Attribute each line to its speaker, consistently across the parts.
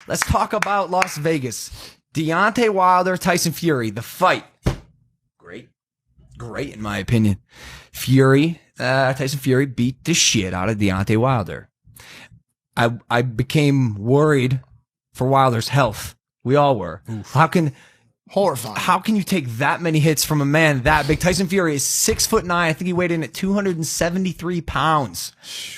Speaker 1: Let's talk about Las Vegas. Deontay Wilder, Tyson Fury, the fight. Great in my opinion. Tyson Fury beat the shit out of Deontay Wilder. I became worried for Wilder's health. We all were. Oof.
Speaker 2: Horrifying.
Speaker 1: How can you take that many hits from a man that big? Tyson Fury is 6'9". I think he weighed in at 273 pounds.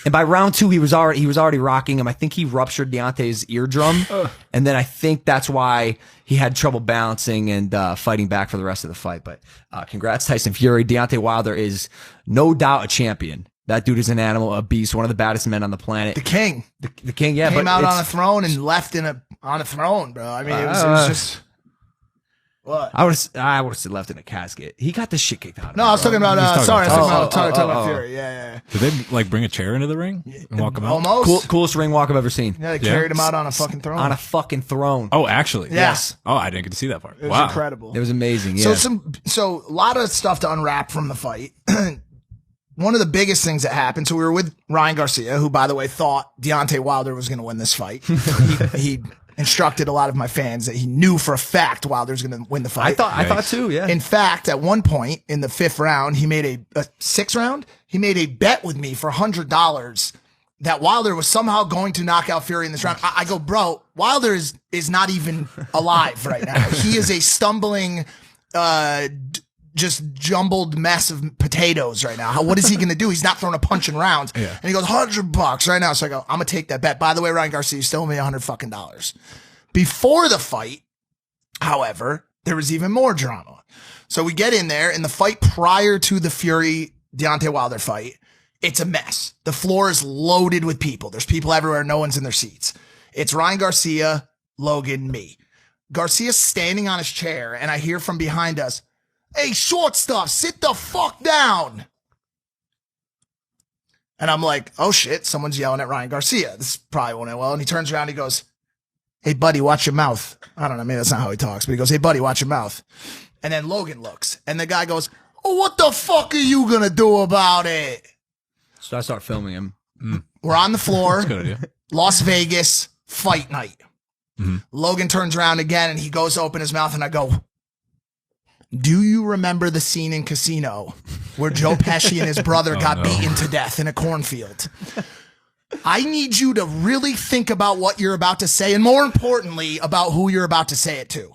Speaker 1: And by round 2, he was already rocking him. I think he ruptured Deontay's eardrum. And then I think that's why he had trouble balancing and fighting back for the rest of the fight. But congrats, Tyson Fury. Deontay Wilder is no doubt a champion. That dude is an animal, a beast, one of the baddest men on the planet.
Speaker 2: The king.
Speaker 1: The king, yeah.
Speaker 2: Came out on a throne and left on a throne, bro. I mean, it was just... What?
Speaker 1: I would have said left in a casket. He got the shit kicked out of him.
Speaker 2: No, I was talking about, I was talking about
Speaker 1: oh.
Speaker 2: Fury. Yeah.
Speaker 3: Did they like bring a chair into the ring and walk him out?
Speaker 2: Almost.
Speaker 1: Coolest ring walk I've ever seen.
Speaker 2: Yeah, they carried him out on a fucking throne.
Speaker 1: On a fucking throne.
Speaker 3: Oh, actually?
Speaker 2: Yes.
Speaker 3: Oh, I didn't get to see that part.
Speaker 2: It was incredible.
Speaker 1: It was amazing, yeah.
Speaker 2: So a lot of stuff to unwrap from the fight. One of the biggest things that happened, so we were with Ryan Garcia, who, by the way, thought Deontay Wilder was going to win this fight. He instructed a lot of my fans that he knew for a fact Wilder's going to win the fight.
Speaker 1: I thought too, yeah.
Speaker 2: In fact, at one point in the 5th round, he made a 6th round. He made a bet with me for $100 that Wilder was somehow going to knock out Fury in this round. I go, bro, Wilder is not even alive right now. He is a stumbling, just jumbled mess of potatoes right now. What is he going to do? He's not throwing a punch in rounds. Yeah. And he goes, $100 right now. So I go, I'm going to take that bet. By the way, Ryan Garcia, you still owe me $100. Before the fight, however, there was even more drama. So we get in there, and the fight prior to the Fury Deontay Wilder fight, it's a mess. The floor is loaded with people. There's people everywhere. No one's in their seats. It's Ryan Garcia, Logan, me. Garcia's standing on his chair, and I hear from behind us, "Hey, short stuff, sit the fuck down." And I'm like, oh shit, someone's yelling at Ryan Garcia. This probably won't end well. And he turns around and he goes, "Hey, buddy, watch your mouth." I don't know, maybe that's not how he talks, but he goes, "Hey, buddy, watch your mouth." And then Logan looks, and the guy goes, "Oh, what the fuck are you going to do about it?"
Speaker 1: So I start filming him.
Speaker 2: We're on the floor,
Speaker 3: That's a good idea.
Speaker 2: Las Vegas, fight night. Logan turns around again, and he goes to open his mouth, and I go, "Do you remember the scene in Casino where Joe Pesci and his brother got beaten to death in a cornfield? I need you to really think about what you're about to say, and more importantly, about who you're about to say it to.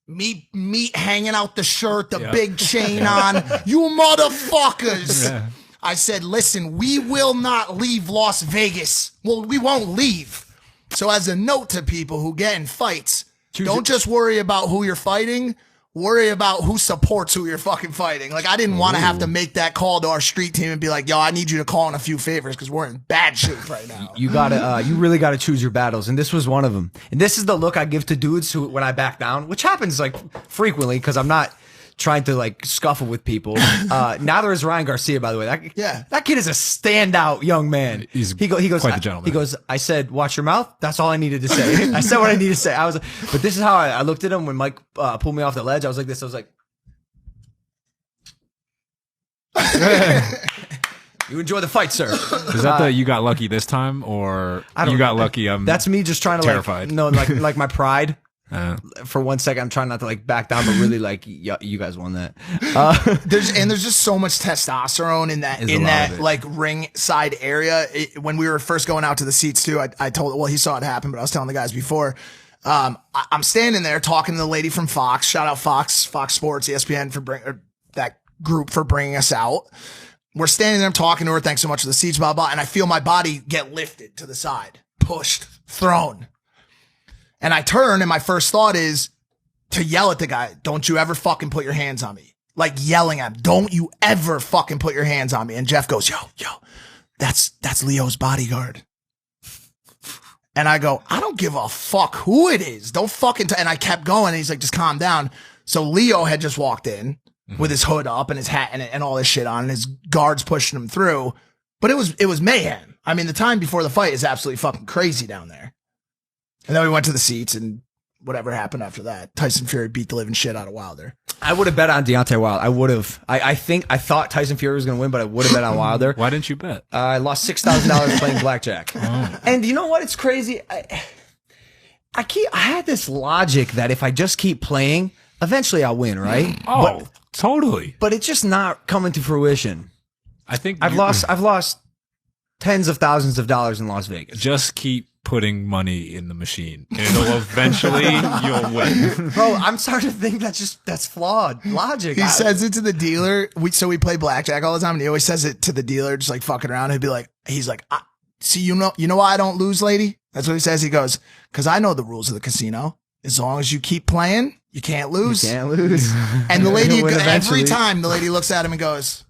Speaker 2: Meat hanging out the shirt, the big chain on. You motherfuckers." Yeah. I said, "Listen, we will not leave Las Vegas. Well, we won't leave. So as a note to people who get in fights, don't just worry about who you're fighting. Worry about who supports who you're fucking fighting." Like, I didn't want to have to make that call to our street team and be like, "Yo, I need you to call in a few favors because we're in bad shape right now."
Speaker 1: You really gotta choose your battles, and this was one of them. And this is the look I give to dudes who, when I back down, which happens like frequently because I'm not trying to like scuffle with people. Neither is Ryan Garcia, by the way. That kid is a standout young man. He goes
Speaker 3: quite the gentleman.
Speaker 1: He goes, "I said, watch your mouth." That's all I needed to say. I said what I needed to say. But this is how I looked at him when Mike pulled me off the ledge. I was like this. I was like, "You enjoy the fight, sir."
Speaker 3: Is that the you got lucky this time, or you got lucky?
Speaker 1: That's me just trying to
Speaker 3: terrified.
Speaker 1: like my pride. For 1 second, I'm trying not to like back down, but really like you guys won that.
Speaker 2: There's just so much testosterone in that like ring side area. When we were first going out to the seats too, I told, well, he saw it happen, but I was telling the guys before. I'm standing there talking to the lady from Fox. Shout out Fox Sports, ESPN for that group for bringing us out. We're standing there, I'm talking to her. "Thanks so much for the seats, blah blah." And I feel my body get lifted to the side, pushed, thrown. And I turn, and my first thought is to yell at the guy, "Don't you ever fucking put your hands on me." Like yelling at him, "Don't you ever fucking put your hands on me." And Jeff goes, yo, that's Leo's bodyguard. And I go, "I don't give a fuck who it is. Don't fucking..." And I kept going, and he's like, "Just calm down." So Leo had just walked in with his hood up and his hat and all this shit on, and his guards pushing him through. But it was mayhem. I mean, the time before the fight is absolutely fucking crazy down there. And then we went to the seats, and whatever happened after that, Tyson Fury beat the living shit out of Wilder.
Speaker 1: I would have bet on Deontay Wilder. I would have. I thought Tyson Fury was going to win, but I would have bet on Wilder.
Speaker 3: Why didn't you bet?
Speaker 1: I lost $6,000 playing blackjack. Oh. And you know what? It's crazy. I had this logic that if I just keep playing, eventually I'll win, right?
Speaker 3: Oh, totally.
Speaker 1: But it's just not coming to fruition.
Speaker 3: I think
Speaker 1: I've lost tens of thousands of dollars in Las Vegas.
Speaker 3: Just keep putting money in the machine, and it'll eventually you'll win.
Speaker 1: Bro, I'm starting to think that's flawed logic.
Speaker 2: He says it to the dealer. So we play blackjack all the time, and he always says it to the dealer, just like fucking around. He's like, see, you know why I don't lose, lady? That's what he says. He goes, because I know the rules of the casino. As long as you keep playing, you can't lose.
Speaker 1: You can't lose.
Speaker 2: And the lady, every time the lady looks at him and goes,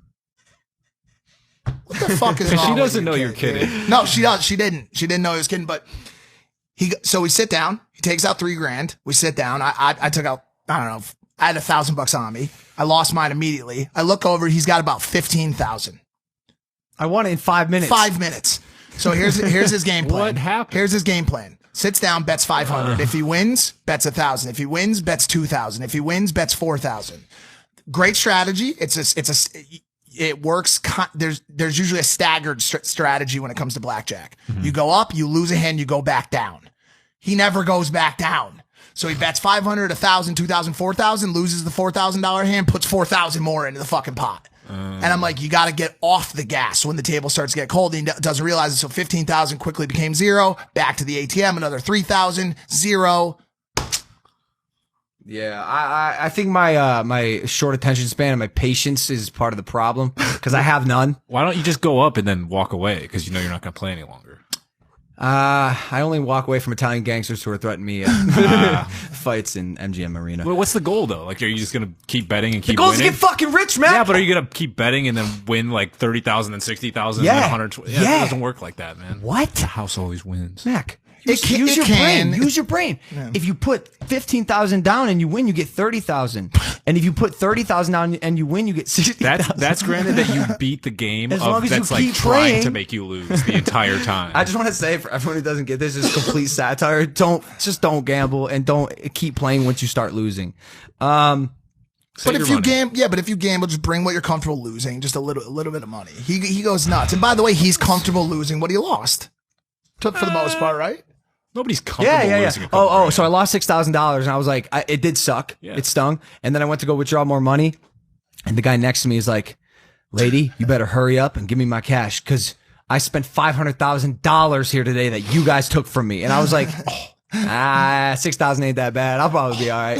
Speaker 2: what the fuck is wrong?
Speaker 3: She doesn't
Speaker 2: with
Speaker 3: know
Speaker 2: you,
Speaker 3: you're
Speaker 2: kid?
Speaker 3: kidding.
Speaker 2: No, she does. She didn't know he was kidding. But so we sit down. He takes out $3,000. We sit down. I took out, I don't know. I had $1,000 on me. I lost mine immediately. I look over. He's got about 15,000.
Speaker 1: I won it in 5 minutes.
Speaker 2: 5 minutes. So here's his game plan.
Speaker 3: What happened?
Speaker 2: Here's his game plan. Sits down, bets 500. If he wins, bets 1,000. If he wins, bets 2,000. If he wins, bets 4,000. Great strategy. It works. There's usually a staggered strategy when it comes to blackjack. Mm-hmm. You go up, you lose a hand, you go back down. He never goes back down. So he bets 500, 1,000, 2,000, 4,000, loses the $4,000 hand, puts 4,000 more into the fucking pot. And I'm like, you got to get off the gas when the table starts to get cold. And he doesn't realize it. So 15,000 quickly became 0. Back to the ATM, another 3,000, 0.
Speaker 1: Yeah, I think my short attention span and my patience is part of the problem because I have none.
Speaker 3: Why don't you just go up and then walk away because you know you're not going to play any longer?
Speaker 1: I only walk away from Italian gangsters who are threatening me at fights in MGM Arena.
Speaker 3: Well, what's the goal though? Like, are you just gonna keep betting and keep
Speaker 1: the goal
Speaker 3: winning?
Speaker 1: is to get fucking rich, man.
Speaker 3: Yeah, but are you gonna keep betting and then win like 30,000 and 60,000
Speaker 1: Yeah.
Speaker 3: and 120? Yeah, it doesn't work like that, man.
Speaker 1: What?
Speaker 3: The house always wins.
Speaker 1: Mac,
Speaker 2: It
Speaker 1: use your
Speaker 2: can.
Speaker 1: brain. Use your brain.
Speaker 2: Yeah.
Speaker 1: If you put 15,000 down and you win, you get 30,000. And if you put 30,000 down and you win, you get 60,000.
Speaker 3: That's granted that you beat the game
Speaker 1: As long as you
Speaker 3: that's like
Speaker 1: keep
Speaker 3: trying
Speaker 1: playing.
Speaker 3: to make you lose the entire time.
Speaker 1: I just want to say for everyone who doesn't get this, is complete satire. Don't gamble and don't keep playing once you start losing.
Speaker 2: But if you gamble, just bring what you're comfortable losing, just a little bit of money. He goes nuts. And by the way, he's comfortable losing what he lost. For the most part, right?
Speaker 3: Nobody's comfortable losing a couple
Speaker 1: Oh,
Speaker 3: grand.
Speaker 1: so I lost $6,000 and I was like, it did suck.
Speaker 3: Yeah.
Speaker 1: It stung. And then I went to go withdraw more money. And the guy next to me is like, lady, you better hurry up and give me my cash because I spent $500,000 here today that you guys took from me. And I was like, 6,000 ain't that bad. I'll probably be all right.